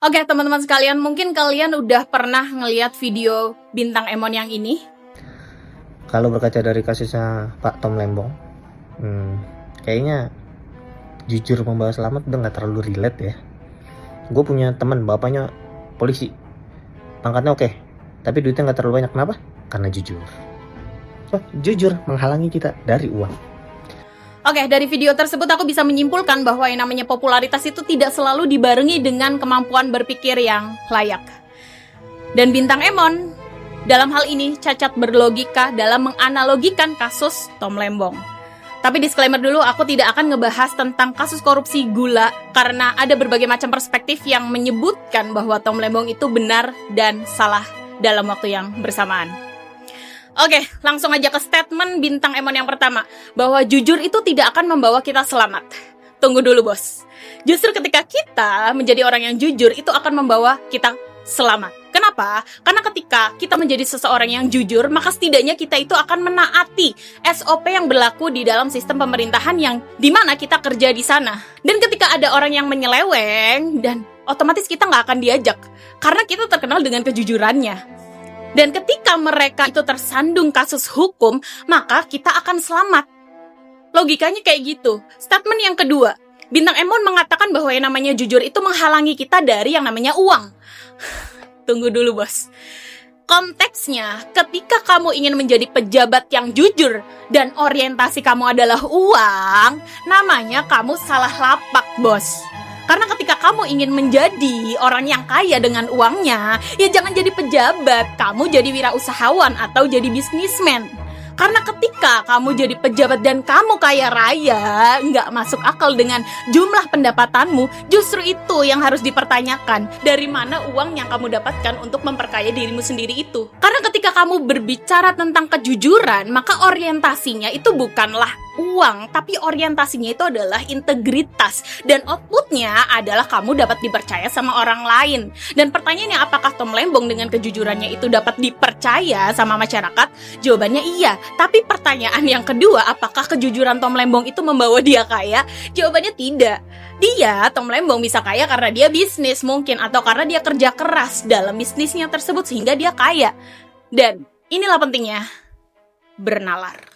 Oke, teman-teman sekalian, mungkin kalian udah pernah ngeliat video Bintang Emon yang ini. Kalau berkaca dari kasusnya Pak Tom Lembong, kayaknya jujur membawa selamat udah nggak terlalu relate ya. Gue punya teman, bapaknya polisi, pangkatnya oke, tapi duitnya nggak terlalu banyak. Kenapa? Karena jujur. Jujur menghalangi kita dari uang. Oke, dari video tersebut aku bisa menyimpulkan bahwa yang namanya popularitas itu tidak selalu dibarengi dengan kemampuan berpikir yang layak. Dan Bintang Emon dalam hal ini cacat berlogika dalam menganalogikan kasus Tom Lembong. Tapi disclaimer dulu, aku tidak akan ngebahas tentang kasus korupsi gula karena ada berbagai macam perspektif yang menyebutkan bahwa Tom Lembong itu benar dan salah dalam waktu yang bersamaan. Oke, langsung aja ke statement Bintang Emon yang pertama, bahwa jujur itu tidak akan membawa kita selamat. Tunggu dulu, bos. Justru ketika kita menjadi orang yang jujur, itu akan membawa kita selamat. Kenapa? Karena ketika kita menjadi seseorang yang jujur, maka setidaknya kita itu akan menaati SOP yang berlaku di dalam sistem pemerintahan yang dimana kita kerja di sana. Dan ketika ada orang yang menyeleweng, dan otomatis kita nggak akan diajak, karena kita terkenal dengan kejujurannya. Dan ketika mereka itu tersandung kasus hukum, maka kita akan selamat. Logikanya kayak gitu. Statement yang kedua, Bintang Emon mengatakan bahwa yang namanya jujur itu menghalangi kita dari yang namanya uang. Tunggu dulu, bos. Konteksnya, ketika kamu ingin menjadi pejabat yang jujur dan orientasi kamu adalah uang, namanya kamu salah lapak, bos. Karena ketika kamu ingin menjadi orang yang kaya dengan uangnya, ya jangan jadi pejabat, kamu jadi wirausahawan atau jadi bisnismen. Karena ketika kamu jadi pejabat dan kamu kaya raya, nggak masuk akal dengan jumlah pendapatanmu, justru itu yang harus dipertanyakan. Dari mana uang yang kamu dapatkan untuk memperkaya dirimu sendiri itu? Karena ketika kamu berbicara tentang kejujuran, maka orientasinya itu bukanlah uang, tapi orientasinya itu adalah integritas. Dan outputnya adalah kamu dapat dipercaya sama orang lain. Dan pertanyaannya, apakah Tom Lembong dengan kejujurannya itu dapat dipercaya sama masyarakat? Jawabannya iya. Tapi pertanyaan yang kedua, apakah kejujuran Tom Lembong itu membawa dia kaya? Jawabannya tidak. Dia, Tom Lembong, bisa kaya karena dia bisnis mungkin, atau karena dia kerja keras dalam bisnisnya tersebut sehingga dia kaya. Dan inilah pentingnya bernalar.